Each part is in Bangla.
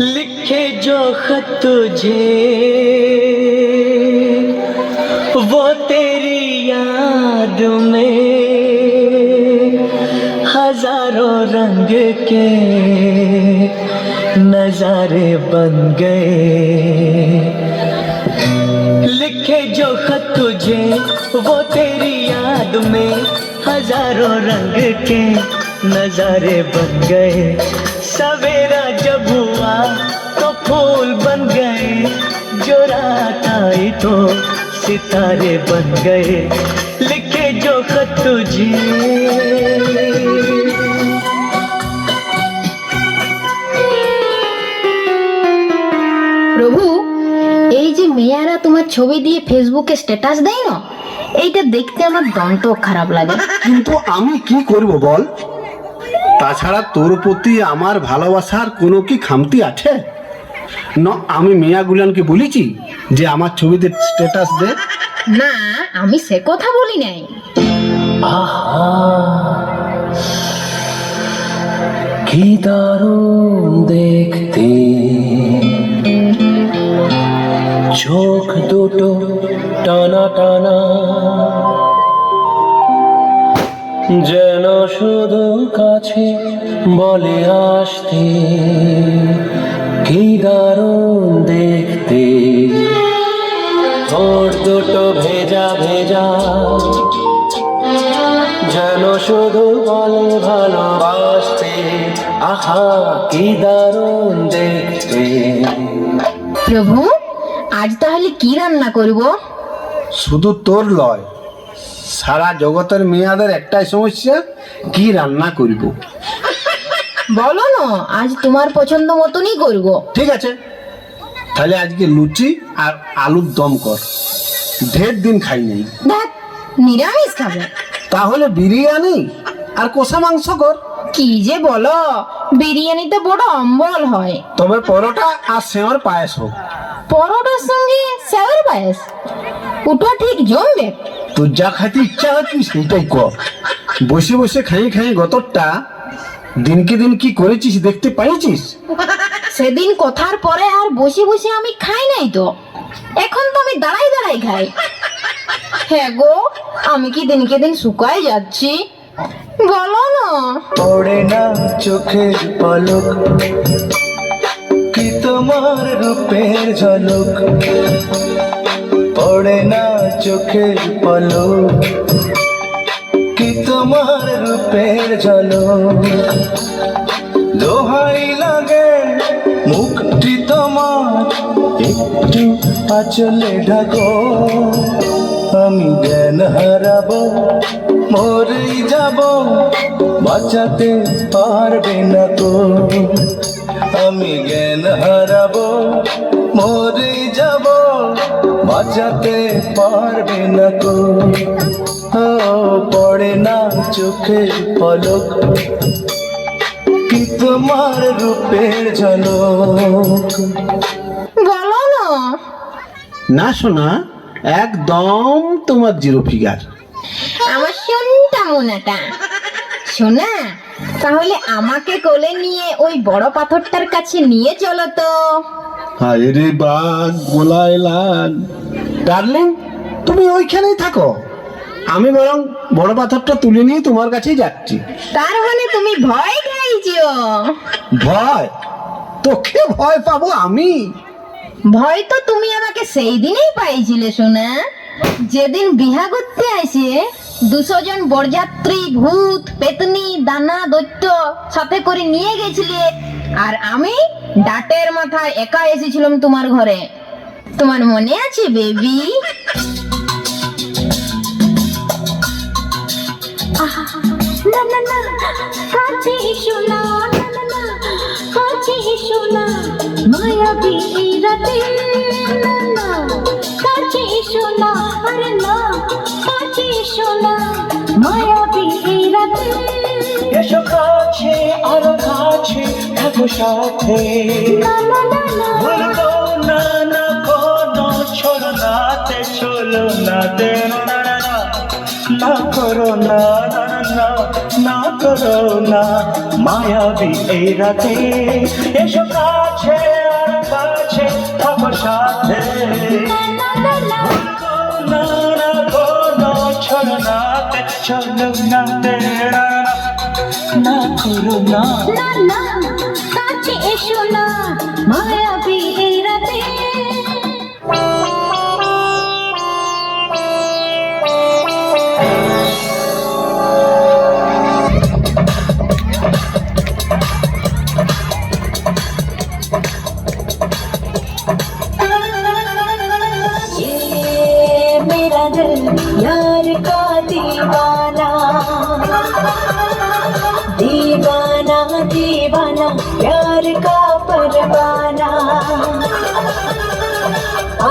लिखे जो खत तुझे वो तेरी याद में हजारों रंग के नजारे बन गए। लिखे जो खत तुझे वो तेरी याद में हजारों रंग के नजारे बन गए। सवेरा जब हुआ तो फूल बन गए, जो रात आई तो सितारे बन गए। लिखे जो खत तुझे। প্রভু, এই যে মেয়েরা তোমার ছবি দিয়ে ফেসবুকে স্ট্যাটাস দেয় না, এইটা দেখতে আমার দন্ত খারাপ লাগে। কিন্তু আমি কি করব বল? তাছাড়া তোর প্রতি আমার ভালোবাসার কোনো কি খামতি আছে? না, আমি মেয়াগুলানকে বলেছি যে আমার ছবিতে স্ট্যাটাস দে। না, আমি সে কথা বলি নাই। আহা কি দারুণ দেখতে, চোখ দুটো টানা টানা, যেন শুধু কাছে বলে আসতে। কি দারুণ দেখতে, ঠোঁট দুটো ভেজা ভেজা, যেন শুধু বলে ভালোবাসতে। আহা কি দারুণ দেখতে। প্রভু, আজ তাহলে কি রান্না করব? শুধু তোর লয়, সারা জগতের মেয়াদের একটাই সমস্যা, কি রান্না করব। বলো না, আজ তোমার পছন্দ মতনই করব। ঠিক আছে, তাহলে আজকে লুচি আর আলুর দম কর, ঢের দিন খাই নাই। দেখ, নিরামিষ খাবে। তাহলে বিরিয়ানি আর কষা মাংস কর। কি যে বলো, বিরিয়ানিতে বড় অম্বল হয়। তবে পরোটা আর সেমার পায়েস হোক। পরোটার সঙ্গে সেওর পায়েস, ওটা ঠিক জমবে। তোর যা খাইতে ইচ্ছা হয় তুই সেইটাই কর। বসে বসে খাই খাই গতরটা দিনকে দিন কি করেছিস দেখতে পাইছিস? সেদিন কথার পরে আর বসে বসে আমি খাই নাই তো, এখন তো আমি দাঁড়াই দাঁড়াই খাই। হ্যাঁ গো, আমি কি দিনকে দিন শুকাই যাচ্ছি? বলো না। পড়ে না চোখের পলক, কি তোমার রূপের ঝলক। পড়ে না চোখের পলক, কি তোমার রূপের ঝলক। দোহাই লাগে মুখটি তোমার, একটু আঁচলে ঢাকো। আমি জ্ঞান হারাবো, মরেই যাব, বাঁচাতে পারবে না তো। আমি জ্ঞান হারাবো, মরেই যাব, বাঁচাতে পারবে না তো। পড়ে না চোখের পলক, কি তোমার রূপের ঝলক। বলো না। না শোনা, একদম তোমার জিরো ফিগার। আমার শোনটা মোনাটা। শোনা, তাহলে আমাকে কোলে নিয়ে ওই বড় পাথরটার কাছে নিয়ে চলো তো। হায় রে বাঘ গোলায় লাল। ডার্লিং, তুমি ওইখানেই থাকো, আমি বরং বড় পাথরটা তুলে নিয়ে তোমার কাছেই যাচ্ছি। তার মানে তুমি ভয় খাইছো? ভয়? তোকে ভয় পাবো আমি? ভয় তো তুমি আমাকে সেই দিনেই পাইছিলে সোনা, যেদিন বিহা করতে আসে 200 জন বরযাত্রী, ভূত, পেতনি, দানা, দৈত্য সাথে করে নিয়ে গেছিলে, আর আমি ডাটের মাথায় একা এসেছিলাম তোমার ঘরে। তোমার মনে আছে বেবি? না না না, কাছে এসো না, না না না, কাছে এসো না, মায়াবী এই রাতে, না না, কাছে এসো না, আরে না, কাছে এসো না, মায়াবী এই রাতে। এসো কাছে, আরো কাছে থাকো সাথে। না না না না, বলবো না না কোনো ছোড়ো নাতে, চলো নাতে, না না না, না করো না, না না না না করো না মায়াবী এই রাতে এসো কাছে আর কাছে থাকো সাথে না না কোনো ছড়ো না চলো না তেরা না করো না না না কাছে এসো না মায়াবী এই রাতে मेरा दिल यार का दीवाना दीवाना दीवाना प्यार का परवाना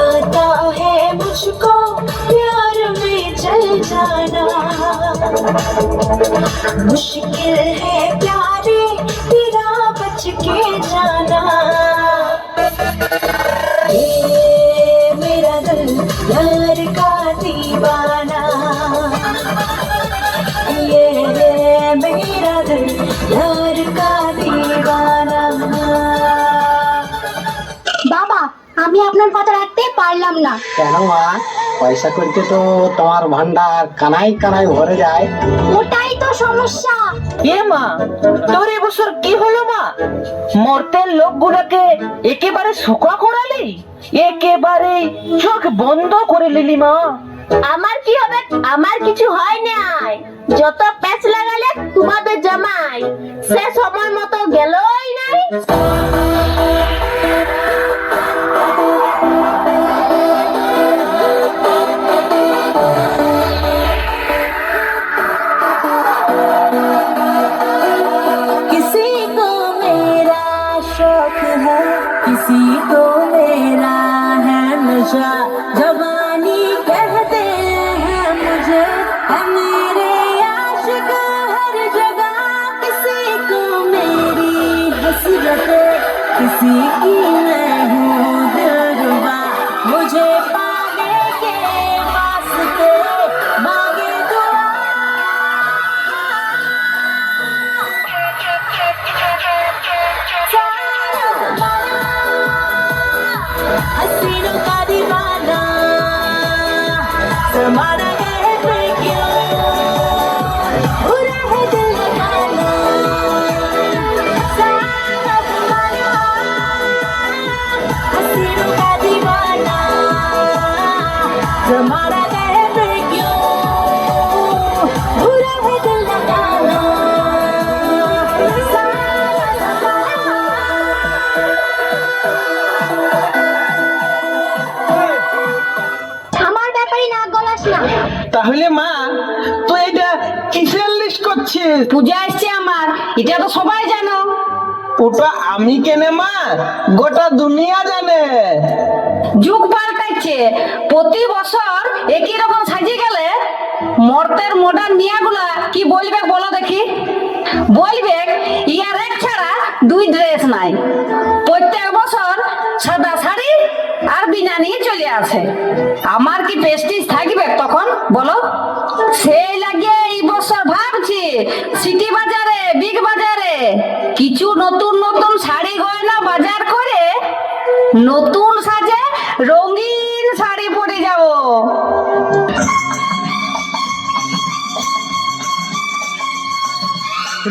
आता है मुझको प्यार में चल जाना मुश्किल है प्यारे तेरा बच के जाना ये मेरा दिल यार का दीवाना ये मेरा दिल यार का दीवाना বাবা আমি আপনার কথা রাখতে পারলাম না কেন মা? পয়সা করতে তো তোমার ভান্ডার কানাই কানাই ভরে যায়। ওটাই তো সমস্যা এ মা, তোর এবছর কি হলো মা? মর্তের লোকগুলোকে একেবারে শোকা করালি, একেবারে চোখ বন্ধ করে নিলি মা। আমার কি হবে? আমার কিছু হয় নাই, যত প্যাচ লাগালে তোমাদের জামাই সে সময় মতো গেলই নাই। किसी को मेरा शौक है, किसी को मेरा है नशा, जवानी कहते हैं मुझे, है मेरे आशिक हर जगह। किसी को मेरी हसरत, किसी की मैं हूँ दिलरुबा, मुझे पाने के वास्ते मांगे दुआ। हसीनों का दीवाना तुम्हारा है मैं क्यों, बुरा है दिल लगाना सारा तुम्हारा। हसीनों का दीवाना तुम्हारा है मैं क्यों, बुरा है दिल लगाना सारा আমার ব্যাপারে না গলাস না। তাহলে মা, তুই এটা কিসের লিস্ট করছিস? পূজা আসছে আমার, এটা তো সবাই জানো। ওটা আমি কেনে মা, গোটা দুনিয়া জানে। যুগ পাল্টাচ্ছে, প্রতি বছর একই রকম সাজিয়ে গেলে মর্তের মডার্ন মিয়াগুলা কি বলবে বলো দেখি? বলবে ইয়ার এক ছাড়া দুই ড্রেস নাই, প্রত্যেক বছর সাদা শাড়ি আর বিনা নিয়ে চলে আসে। আমার কি প্রেস্টিজ থাকবে তখন বলো? সেই লাগে এই বছর ভাবছি সিটি বাজারে, বিগ বাজারে কিছু নতুন নতুন শাড়ি গয়না বাজার করে নতুন সাজে রঙিন শাড়ি পরে যাব।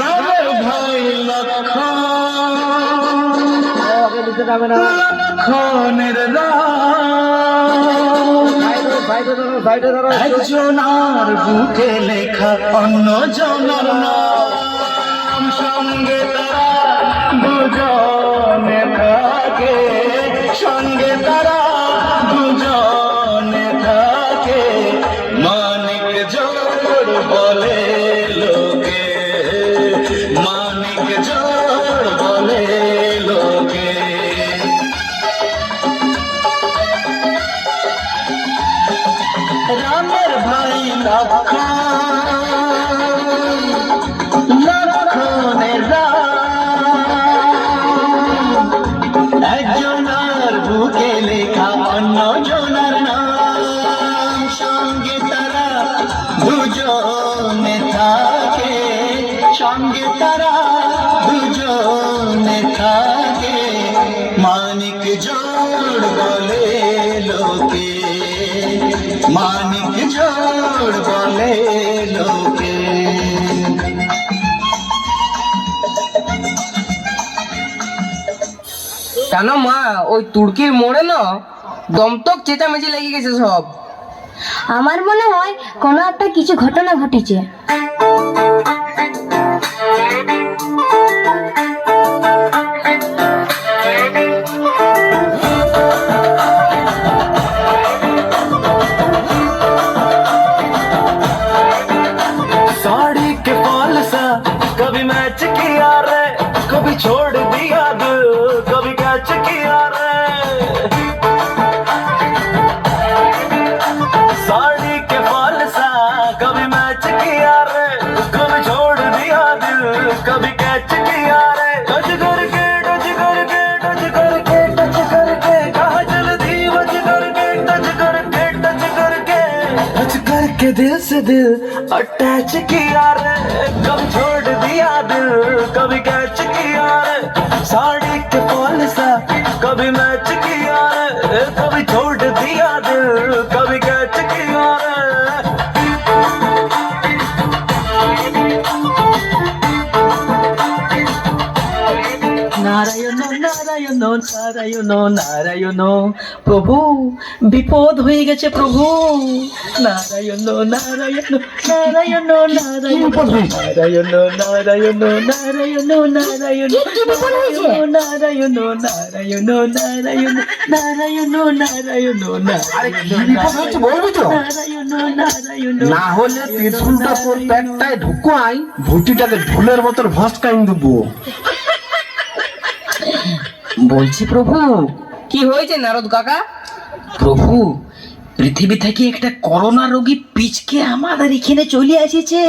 রামের ভাই লক্ষণ লক্ষণের একজনার বুকে লেখা অন্য জনার নাম, সঙ্গে তারা দুজনে থাকে, সঙ্গে তারা দুজনে থাকে, মানিক জোড় বলে লোকে, মানিক জোড় বলে লোকে। রামের ভাই লক্ষণ লক্ষণের রাম, একজনার বুকে লেখা সঙ্গে তারা দুজনে থাকে, মানিক জোড় বলে লোকে, মানিক জোড় বলে লোকে। কেন মা, ওই তুর্কির মোড়ে না দমতক চেঁচামেচি লেগে গেছে সব। আমার মনে হয় কোনো একটা কিছু ঘটনা ঘটেছে। साड़ी के फॉल सा कभी मैच किया रे, कभी छोड़ दिया दिल, कभी कैच किया रे। साड़ी के फॉल सा कभी मैच किया रे, कभी छोड़ दिया दिल, कभी कैच किया रे। टच करके टच करके टच करके टच करके कहाँ चल दी, बच करके टच करके टच करके टच करके दिल से दिल अटैच किया रे, कभी छोड़ दिया दिल, कभी कैच किया रे। साड़ी के फॉल सा कभी मैच किया रे, कभी छोड़ दिया दिल, कभी कैच किया रे। নারায়ণ নারায়ণ নারায়ণ নারায়ণ, প্রভু বিপদ হয়ে গেছে প্রভু। নারায়ণ নারায়ণ নারায়ণ নারায়ণ নারায়ণ নারায়ণ নারায়ণ নারায়ণ নারায়ণ নারায়ণ নারায়ণ নারায়ণ নারায়ণ আরে কি বিপদ হয়েছে বলবি তো? নারায়ণ নারায়ণ। না হলে ত্রিশুলটা তোর পেটটায় ঢুকাই, ভুটিটাকে ঢোলের মতন ভস্কাইন দেবো। বলছি প্রভু, কি হয়েছে নারদ কাকা? প্রভু পৃথিবী থেকে একটা করোনা রোগী পিচকে আমাদের এখানে চলে এসেছে।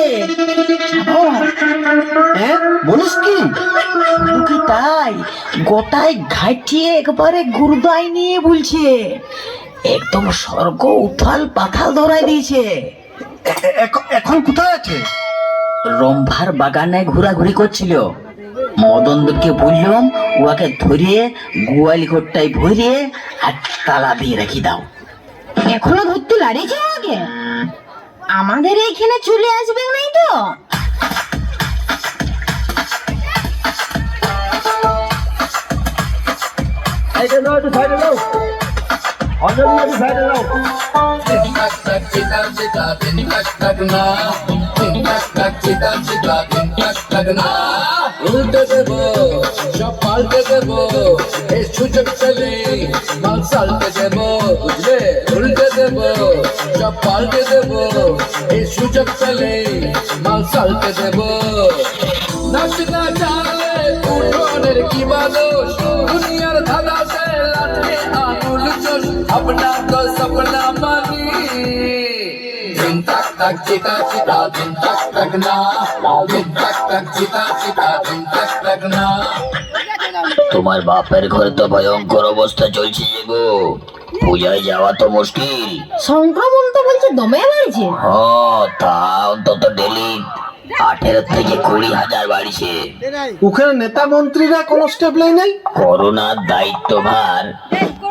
জানো? হ্যাঁ বলিস কি? শুধু কি তাই, গোটায় ঘাটিয়ে একবারে গুরদাই নিয়ে বলছে, একদম স্বর্গ উথাল পাথাল ধরাই দিয়েছে। এখন কোথায় আছে? রম্ভার বাগানে ঘোরাঘুরি করছিল। মদনদেবকে বললাম ওকে ধরিয়ে গোয়ালি ঘরটায় ভরিয়ে আর তালা দিয়ে রেখে দাও। এখনো ধরতে লাড়িয়েছে আমাকে? আমাদের এইখানে চলে আসবে নাই তো? উল্টে দেবো সব পাল্টে দেবো, এই সুযোগ পেলে মাল সাল্টে দেবো, বুঝলে? উল্টে দেবো সব পাল্টে দেবো, এই সুযোগ পেলে মাল সাল্টে দেবো। নাচ না জানলে উঠোনের কি বাদোষ, দুনিয়ার ধাঁধাতে লাঠে আঙুল চোষ, अपना तो सपना मानी। दिन तक तक चिता चिता दिन तक तक ना, दिन तक तक चिता चिता दिन तक तक ना। তোমার বাপের ঘরে তো ভয়ঙ্কর অবস্থা চলছে যে গো, পূজায় যাওয়া তো মুশকিল। সংক্রমণ তো বলছে দমে বাড়ছে। তা অন্তত ডেলি 18 থেকে 20,000 বাড়িছে। ওখানে নেতা মন্ত্রীরা কোনো স্টেপ নেই নাই? করোনার দায়িত্বভার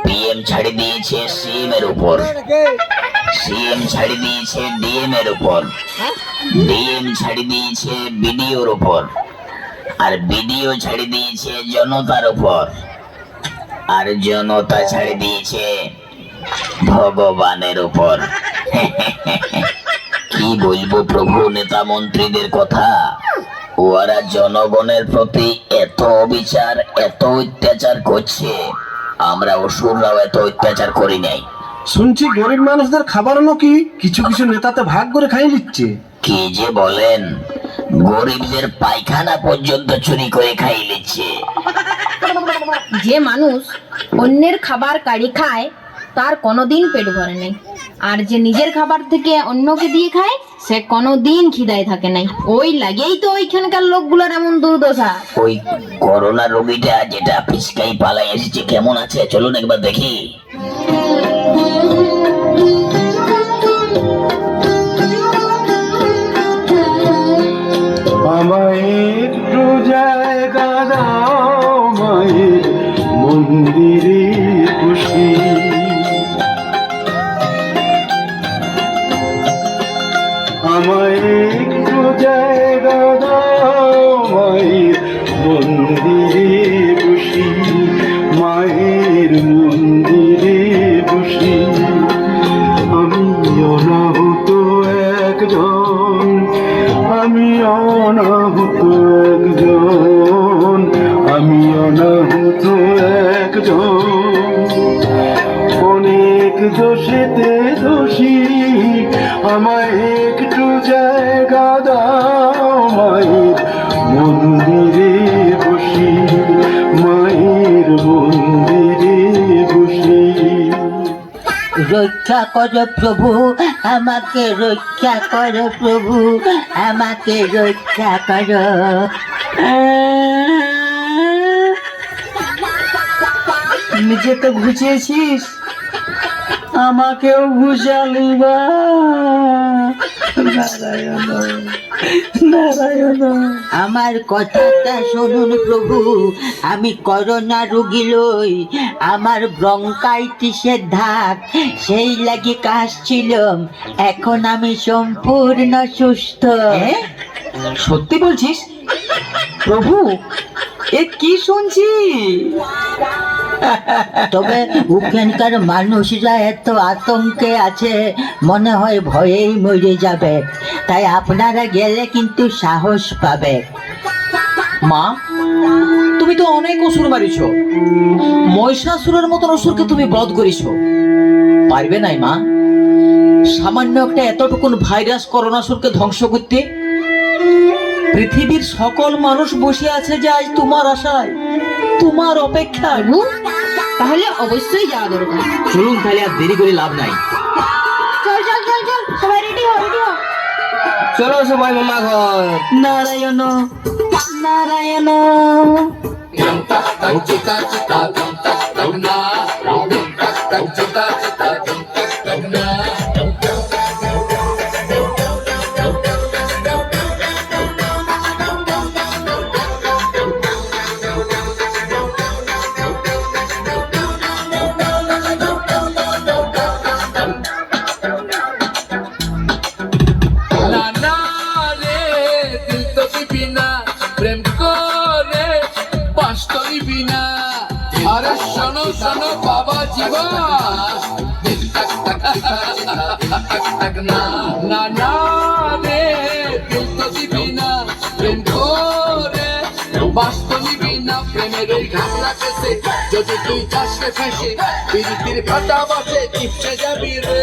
পিএম ছাড়ি দিয়েছে সিএম এর উপর, সিএম ছাড়ি দিয়েছে ডিএম এর উপর, ডিএম ছাড়ি দিয়েছে বিডিওর উপর, আর বিডিও ছাড়ি দিয়েছে জনতার উপর, আর জনতা ছাড়ি দিয়েছে ভগবানের উপর। কি বলবো প্রভু নেতা মন্ত্রীদের কথা, ওরা জনগণের প্রতি এত অবিচার এত অত্যাচার করছে, আমরা অসুররাও এত অত্যাচার করি নাই। শুনছি গরিব মানুষদের খাবার নাকি কিছু কিছু নেতাতে ভাগ করে খাই নিচ্ছে। কি যে বলেন, গরিবদের পায়খানা পর্যন্ত চুরি করে খাই নিচ্ছে। যে মানুষ অন্যের খাবার কাড়ি খায় তার কোনোদিন পেট ভরে নাই, আর যে নিজের খাবার থেকে অন্যকে দিয়ে খায় সে কোনোদিন খিদায় থাকে নাই। ওই লাগেই তো ওইখানকার লোকগুলোর এমন দুর্দশা। ওই করোনা রোগীটা যেটা পিচকাই পালাই এসেছে কেমন আছে চলুন একবার দেখি। আমায় একটু জায়গা দাও মায়ের মন্দিরে বসি। আমায় একটু জায়গা দাও মায়ের মন্দিরে বসি, মায়ের মন্দিরে বসি। আমি অনাহুত একজন, আমি অনাহুত একজন, আমি অনাহুত একজন। অনেক দোষেতে দোষী, আমায় একটু জায়গা দাও মায়ের মন্দিরে বসি, মায়ের মন্দিরে বসি। রক্ষা করো প্রভু, আমাকে রক্ষা করো প্রভু, আমাকে রক্ষা করো। নিজেকে ঘুচিয়েছিস, আমাকেও ঘুচালি বা। নারায়ণ নারায়ণ। আমার কথাটা শুনুন প্রভু, আমি করোনা রোগী লই, আমার ব্রঙ্কাইটিসের ধাক, সেই লাগি কাশছিলাম, এখন আমি সম্পূর্ণ সুস্থ। সত্যি বলছিস প্রভু? এ কি শুনছি? তবে ওখানকার মানুষরা এত আতঙ্কে আছে, মনে হয় ভয়েই মরে যাবে, তাই আপনারা গেলে কিন্তু সাহস পাবে। মা, তুমি তো অনেক অসুর মারিছ, মহিষাসুরের মতন অসুরকে তুমি বধ করিছ, পারবে নাই মা সামান্য একটা এতটুকুন ভাইরাস করোনাসুরকে ধ্বংস করতে? পৃথিবীর সকল মানুষ বসে আছে যে আজ তোমার আশায়, তোমার অপেক্ষায়। তাহলে অবশ্যই যাওয়া দরকার। চলুন তাহলে আর দেরি করে লাভ নাই। চল চল চল চল, সবাই রেডি হও, রেডি হও। চলো সবাই মামা ঘর। নারায়ণ নারায়ণ। চিতা চিতা দম তক তক না, দম তক তক চিতা চিতা দম তক তক না। না রে দিল তো দিবি না, প্রেম করে বাস্তবই বিনা। আরে শোনো শোনো বাবা জীবা, দিল তক তক চিতা চিতা দম তক তক না। না না রে দিল তো দিবি না, প্রেম করে বাস্তবই বিনা। প্রেমের ওই ঘামলা কেসে যদি তুই যাস রে ফেসে, পিরিতির ফাটা বাসে চিপসে যাবি রে।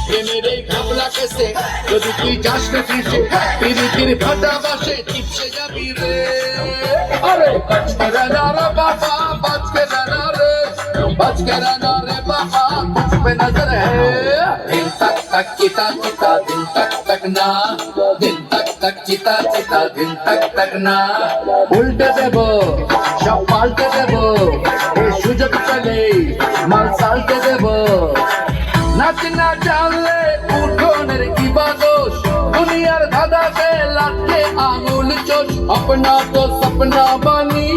প্রেমের এই ঘামলা কেসে যদি তুই যাস রে ফেসে, পিরিতির ফাটা বাসে চিপসে যাবি রে। আরে বাঁচকে না রে বাবা, বাঁচকে না রে, বাঁচকে না রে বাবা, कुछ पे नजर है। दिल तक तक चिता चिता दिल तक तक ना, दिल तक तक चिता चिता दिल तक तक ना। উল্টে দেব সব পাল্টে দেব, এই সুযোগ পেলে মাল সালটে দেব। নাচ না জানলে উঠোনের কি বাদোষ, দুনিয়ার ধাঁধাতে লাটকে আঙুল চোষ। अपना तो सपना बनी,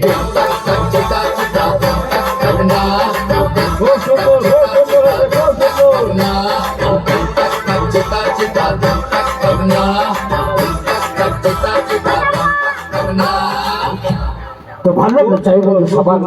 दिल तक तक चिता चिता दिल तक तक ना, दिल तक तक चिता चिता दिल तक तक ना, दिल तक तक चिता चिता दिल तक तक ना। তো ভালো চাই বলো সবার